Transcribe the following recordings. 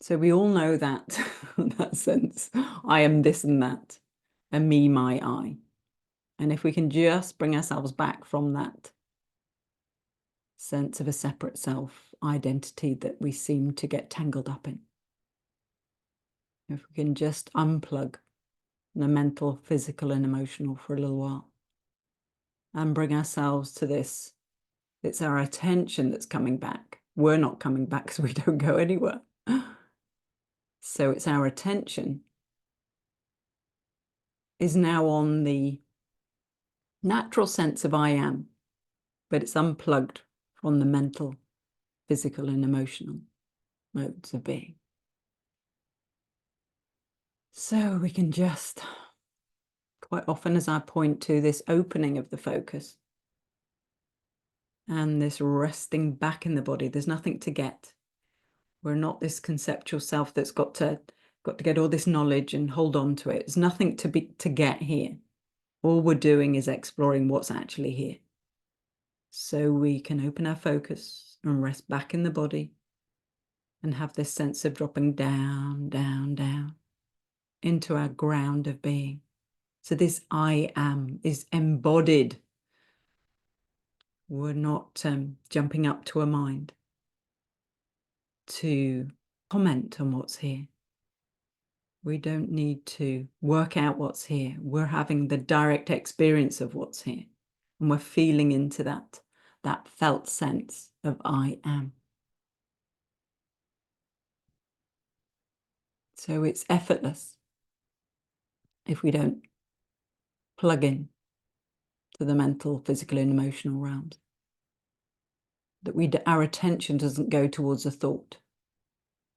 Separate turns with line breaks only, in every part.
So we all know that, that sense, I am this and that, a me, my, I. And if we can just bring ourselves back from that sense of a separate self identity that we seem to get tangled up in, if we can just unplug the mental, physical, and emotional for a little while and bring ourselves to this, it's our attention that's coming back. We're not coming back because we don't go anywhere. So it's our attention is now on the natural sense of I am, but it's unplugged from the mental, physical, and emotional modes of being. So we can just, quite often as I point to this opening of the focus and this resting back in the body, there's nothing to get. We're not this conceptual self that's got to get all this knowledge and hold on to it. There's nothing to get here. All we're doing is exploring what's actually here. So we can open our focus and rest back in the body and have this sense of dropping down, down, down into our ground of being. So this I am is embodied. We're not jumping up to a mind to comment on what's here. We don't need to work out what's here. We're having the direct experience of what's here. And we're feeling into that felt sense of I am. So it's effortless if we don't plug in to the mental, physical, and emotional realms. That our attention doesn't go towards a thought.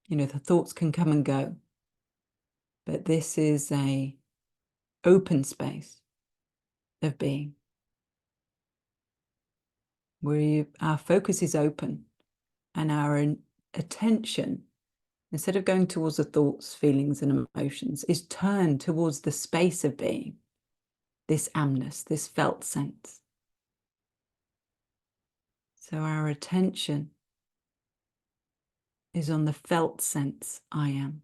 You know, the thoughts can come and go, but this is a open space of being where our focus is open and our attention, instead of going towards the thoughts, feelings, and emotions, is turned towards the space of being, this amness, this felt sense. So our attention is on the felt sense, I am.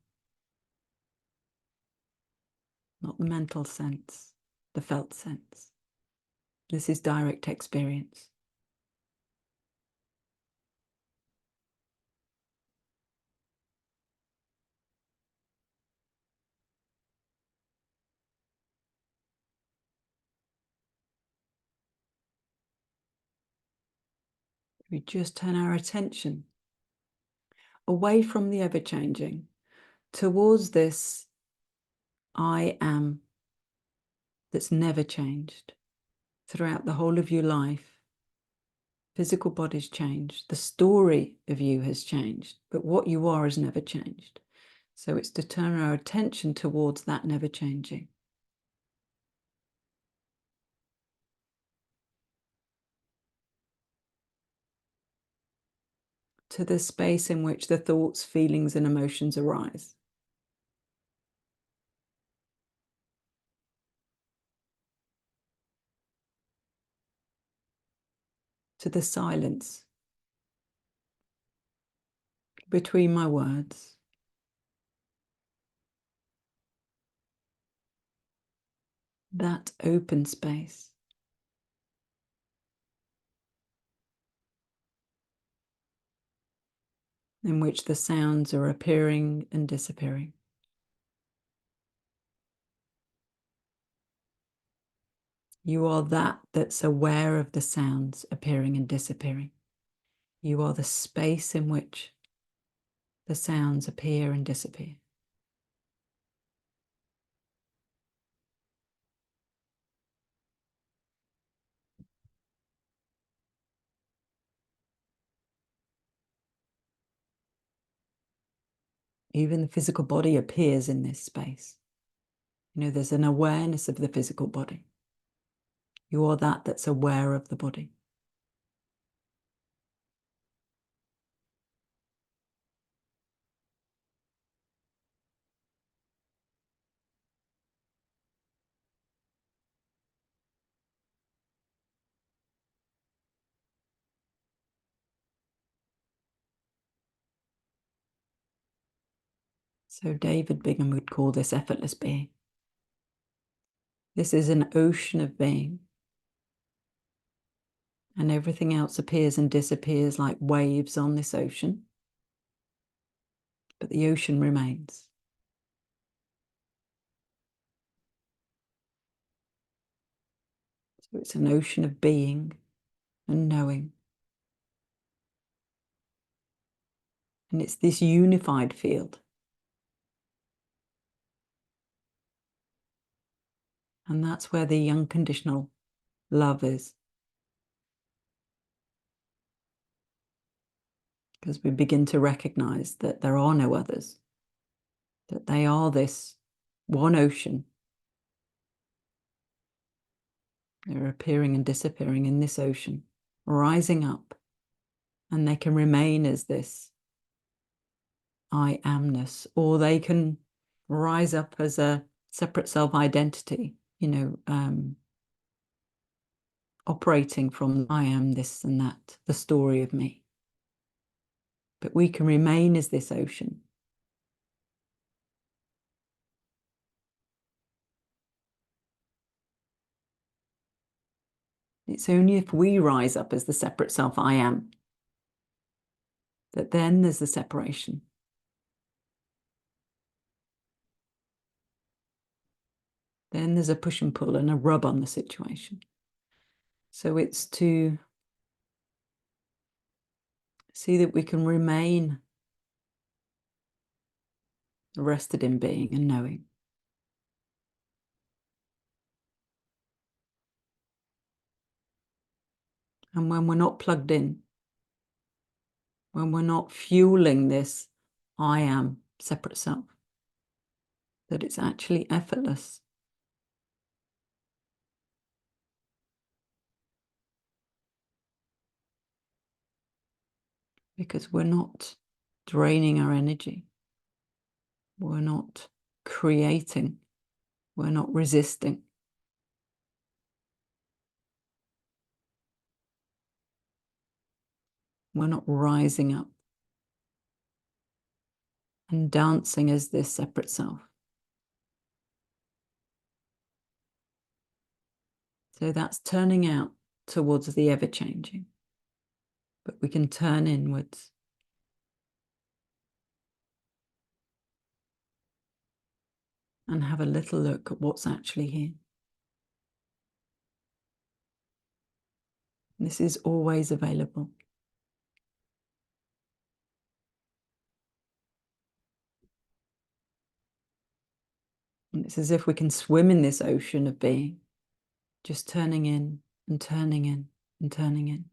Not the mental sense, the felt sense. This is direct experience. We just turn our attention away from the ever-changing towards this I am that's never changed throughout the whole of your life. Physical body's changed. The story of you has changed, but what you are has never changed. So it's to turn our attention towards that never changing. To the space in which the thoughts, feelings, and emotions arise. To the silence between my words. That open space. In which the sounds are appearing and disappearing. You are that's aware of the sounds appearing and disappearing. You are the space in which the sounds appear and disappear. Even the physical body appears in this space. You know, there's an awareness of the physical body. You are that's aware of the body. So David Bingham would call this effortless being. This is an ocean of being. And everything else appears and disappears like waves on this ocean. But the ocean remains. So it's an ocean of being and knowing. And it's this unified field. And that's where the unconditional love is. Because we begin to recognize that there are no others, that they are this one ocean. They're appearing and disappearing in this ocean, rising up, and they can remain as this I amness, or they can rise up as a separate self-identity, operating from I am this and that, the story of me. But we can remain as this ocean. It's only if we rise up as the separate self I am that then there's the separation. Then there's a push and pull and a rub on the situation. So it's to see that we can remain rested in being and knowing. And when we're not plugged in, when we're not fueling this I am separate self, that it's actually effortless. Because we're not draining our energy. We're not creating. We're not resisting. We're not rising up and dancing as this separate self. So that's turning out towards the ever-changing. But we can turn inwards. And have a little look at what's actually here. This is always available. And it's as if we can swim in this ocean of being, just turning in and turning in and turning in.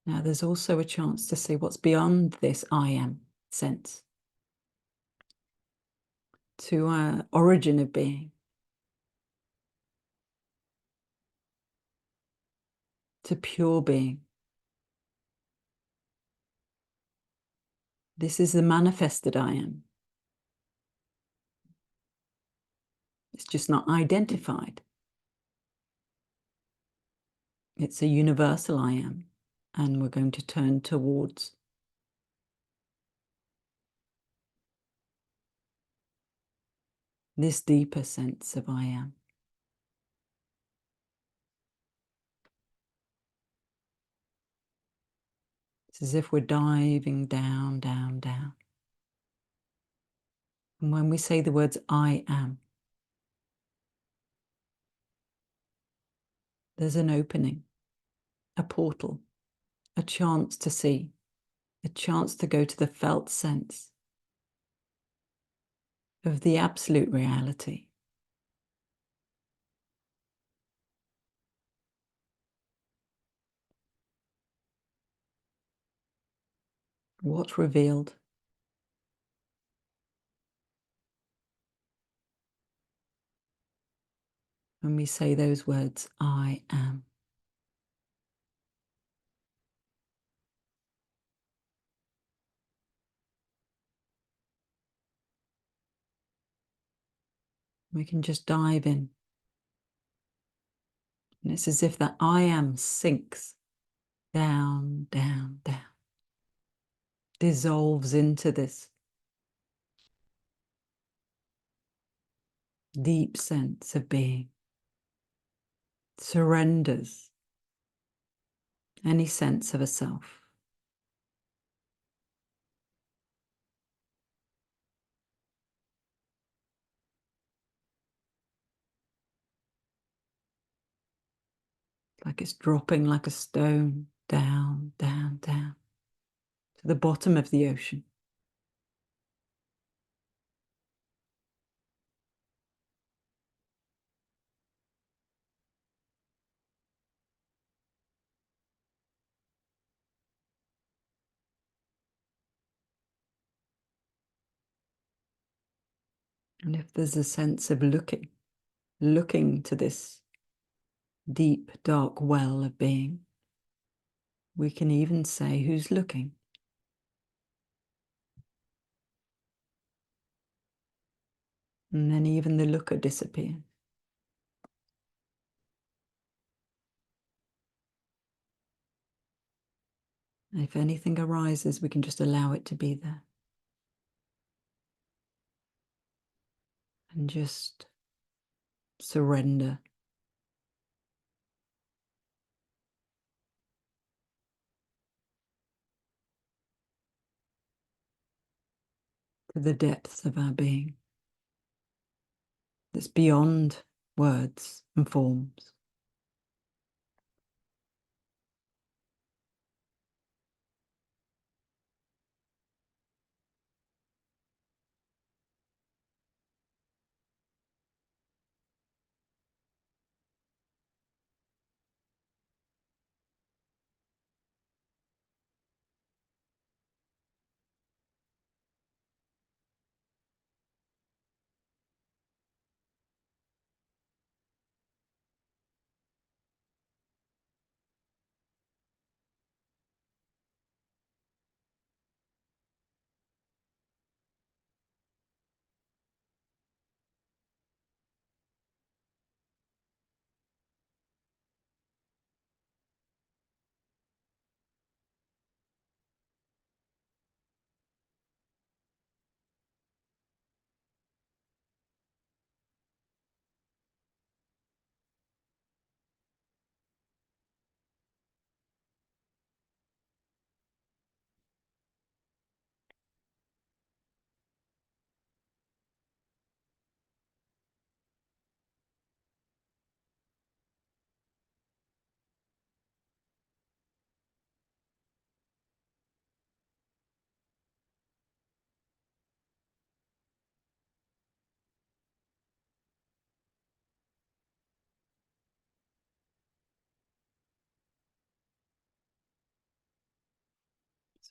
Now there's also a chance to see what's beyond this I am sense, to our origin of being, to pure being. This is the manifested I am. It's just not identified. It's a universal I am, and we're going to turn towards this deeper sense of I am. It's as if we're diving down, down, down. And when we say the words I am, there's an opening, a portal, a chance to see, a chance to go to the felt sense of the absolute reality. What's revealed? When we say those words, I am. We can just dive in. And it's as if that I am sinks down, down, down, dissolves into this deep sense of being, surrenders any sense of a self. Like it's dropping like a stone down, down, down to the bottom of the ocean. And if there's a sense of looking to this deep, dark well of being, we can even say, who's looking? And then even the looker disappears. And if anything arises, we can just allow it to be there. And just surrender to the depths of our being that's beyond words and forms.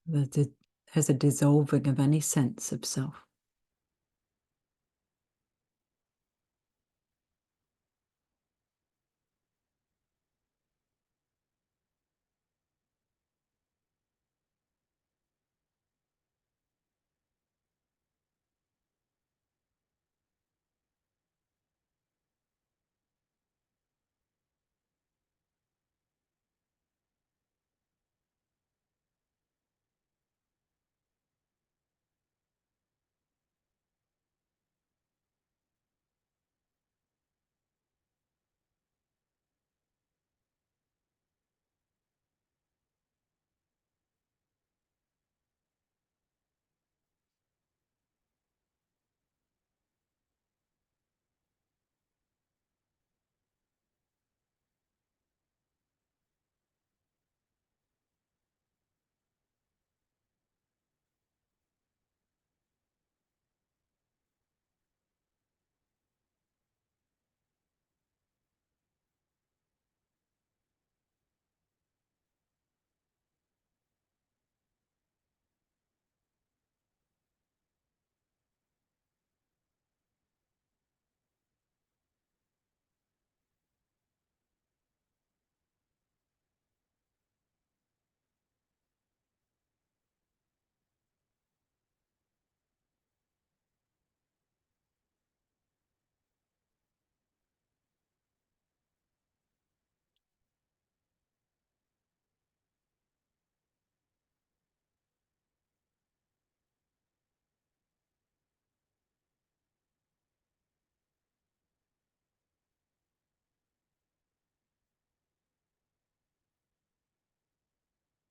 So there's a dissolving of any sense of self.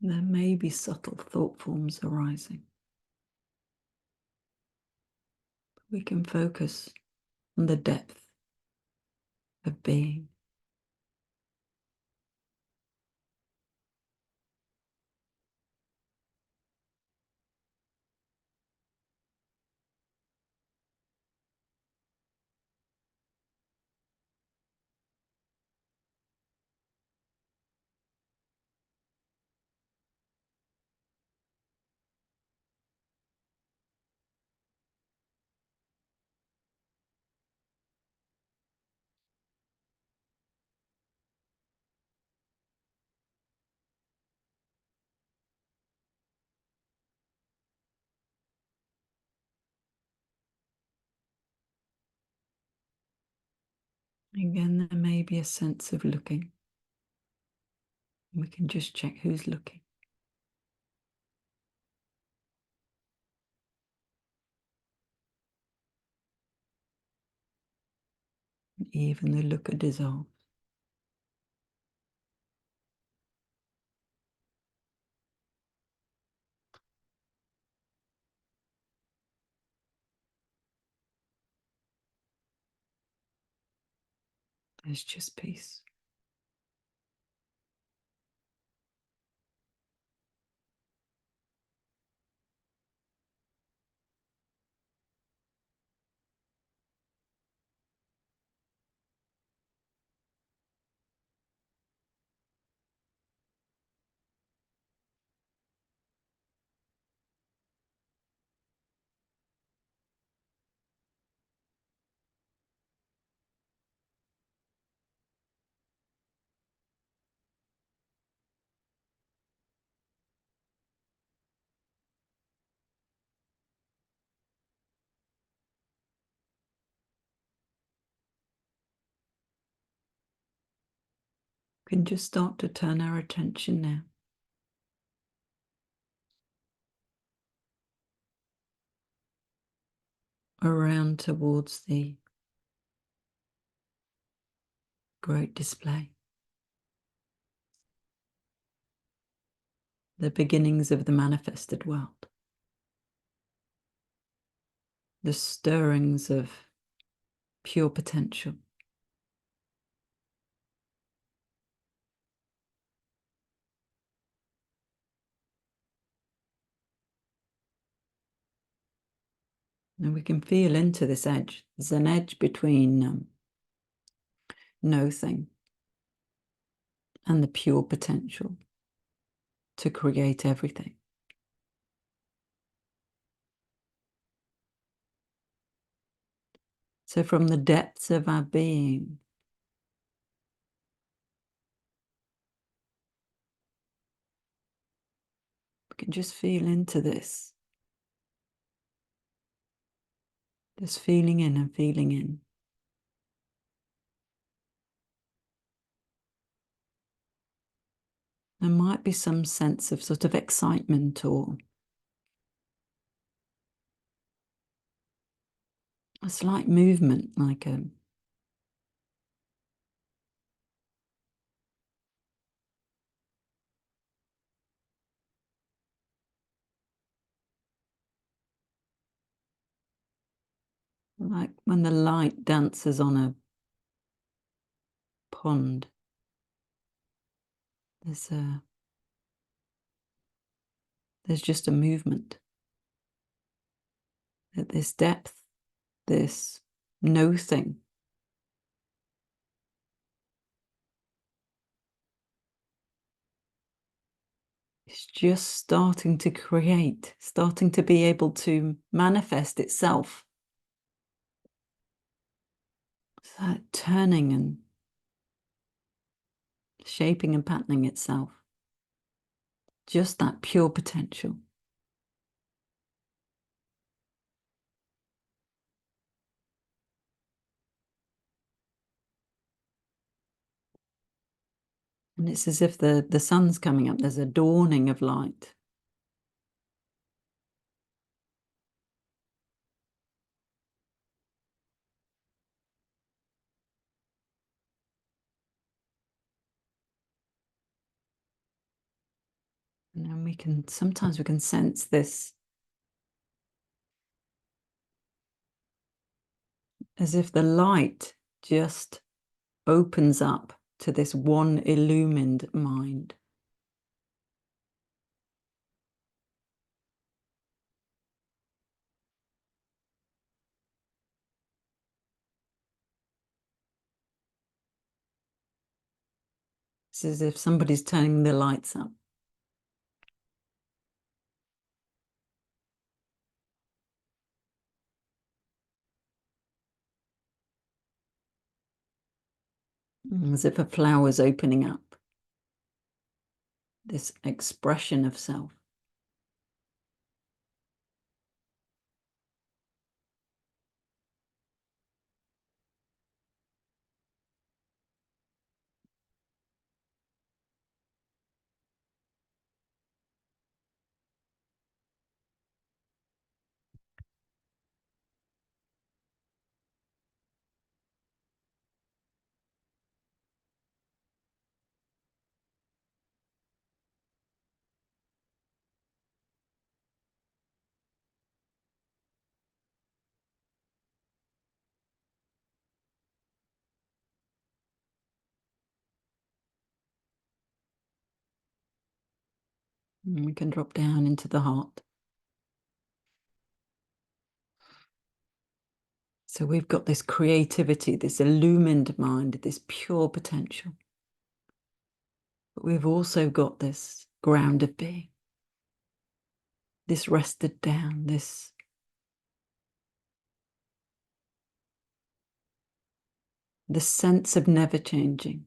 There may be subtle thought forms arising. We can focus on the depth of being. Again, there may be a sense of looking. We can just check who's looking. Even the looker dissolves. There's just peace. We can just start to turn our attention now around towards the great display. The beginnings of the manifested world. The stirrings of pure potential. And we can feel into this edge. There's an edge between no thing and the pure potential to create everything. So from the depths of our being, we can just feel into this. Just feeling in and feeling in. There might be some sense of sort of excitement or a slight movement, like when the light dances on a pond. There's just a movement. At this depth, this no thing. It's just starting to create, starting to be able to manifest itself. It's that turning and shaping and patterning itself. Just that pure potential. And it's as if the sun's coming up. There's a dawning of light. And then sometimes we can sense this as if the light just opens up to this one illumined mind. It's as if somebody's turning the lights up. As if a flower's opening up. This expression of self. And we can drop down into the heart. So we've got this creativity, this illumined mind, this pure potential. But we've also got this ground of being, this rested down, this sense of never changing.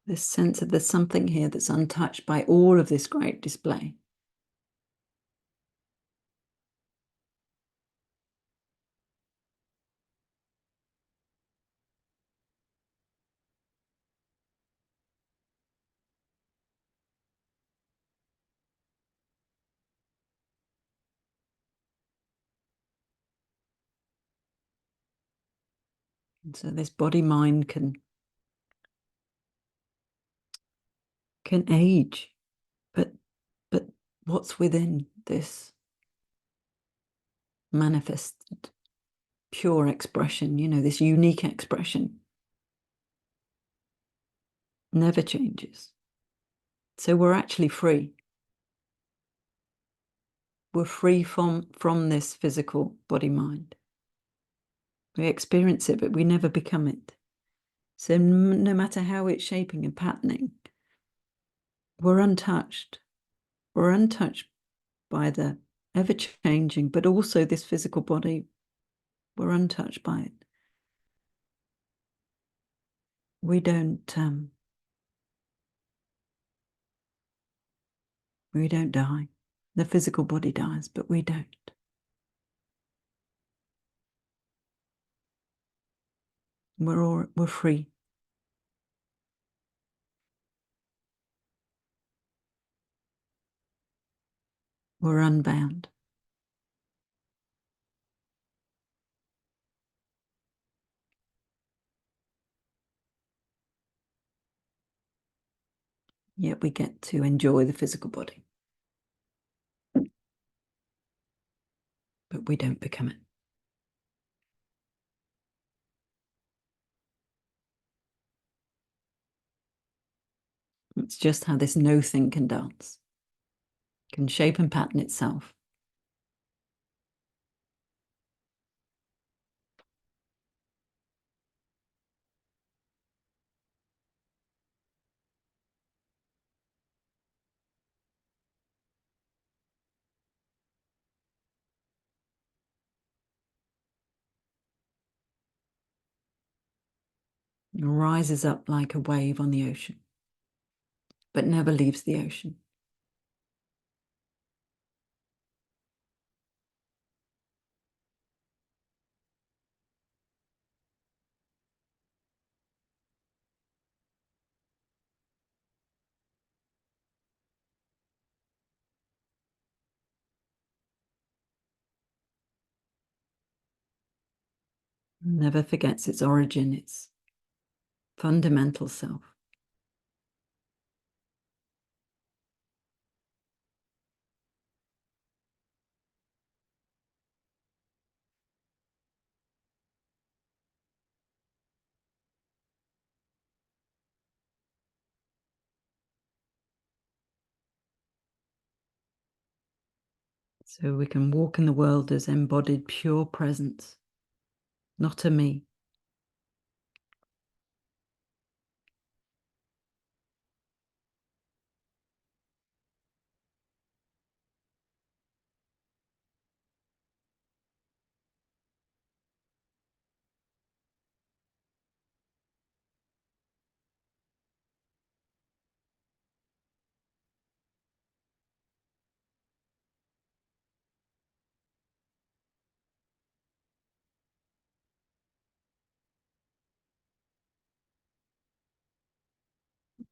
This sense that there's something here that's untouched by all of this great display. And so this body-mind can age, but what's within this manifested pure expression, this unique expression, never changes. So we're actually free. We're free from this physical body-mind. We experience it, but we never become it. So no matter how it's shaping and patterning, we're untouched. We're untouched by the ever-changing, but also this physical body. We're untouched by it. We don't die. The physical body dies, but we don't. We're free. We're unbound. Yet we get to enjoy the physical body. But we don't become it. It's just how this no thing can dance, can shape and pattern itself. It rises up like a wave on the ocean, but never leaves the ocean. Never forgets its origin, its fundamental self. So we can walk in the world as embodied pure presence, not a me.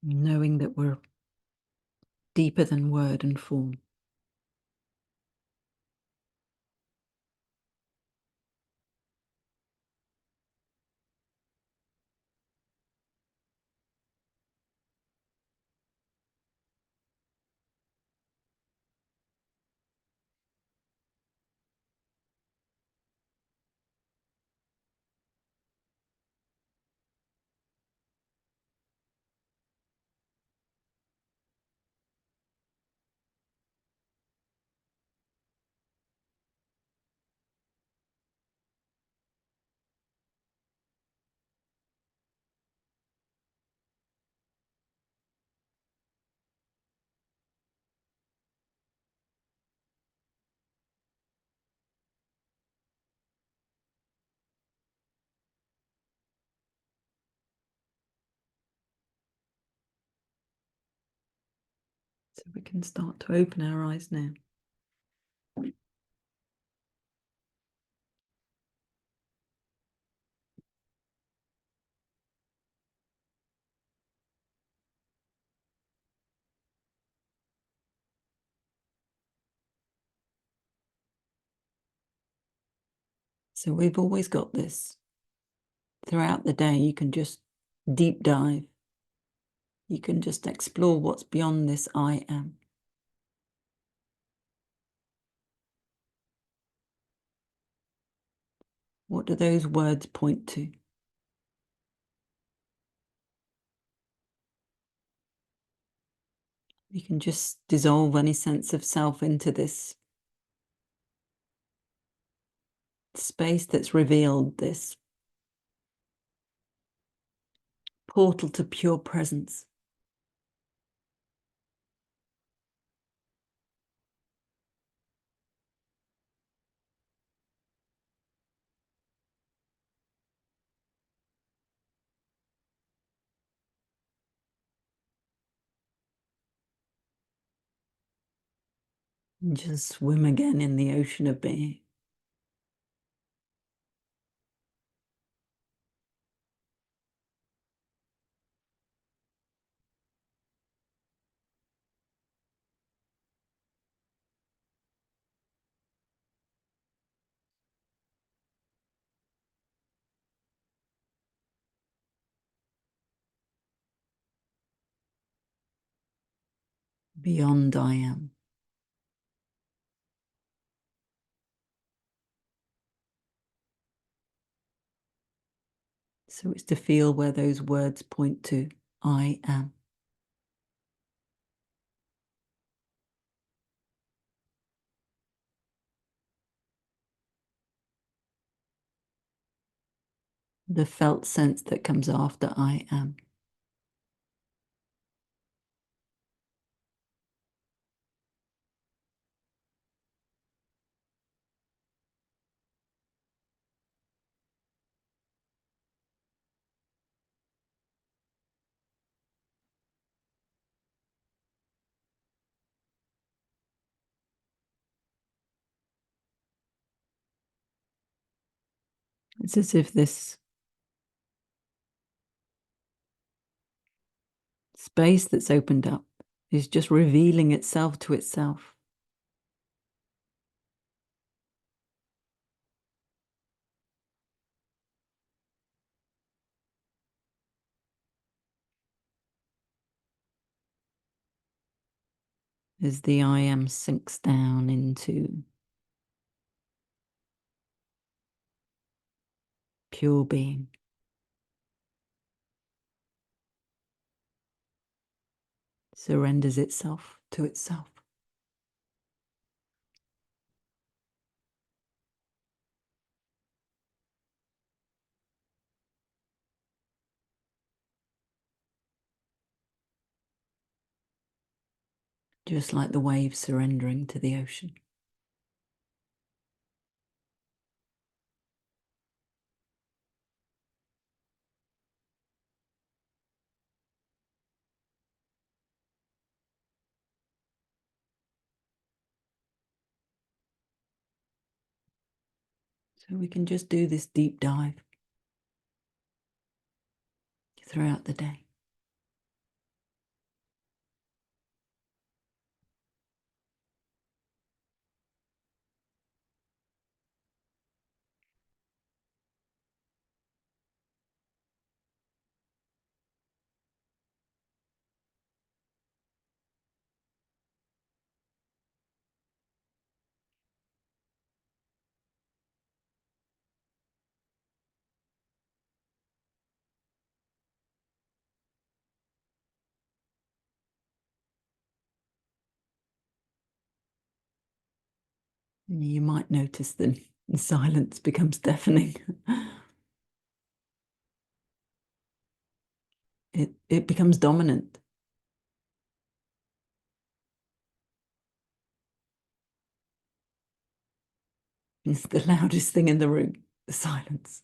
Knowing that we're deeper than word and form. So we can start to open our eyes now. So we've always got this. Throughout the day, you can just deep dive. You can just explore what's beyond this I am. What do those words point to? You can just dissolve any sense of self into this space that's revealed, this portal to pure presence. And just swim again in the ocean of being. Beyond I am. So it's to feel where those words point to I am. The felt sense that comes after I am. It's as if this space that's opened up is just revealing itself to itself. as the I am sinks down into pure being. Surrenders itself to itself. Just like the waves surrendering to the ocean. So we can just do this deep dive throughout the day. You might notice that the silence becomes deafening. It becomes dominant. It's the loudest thing in the room, the silence.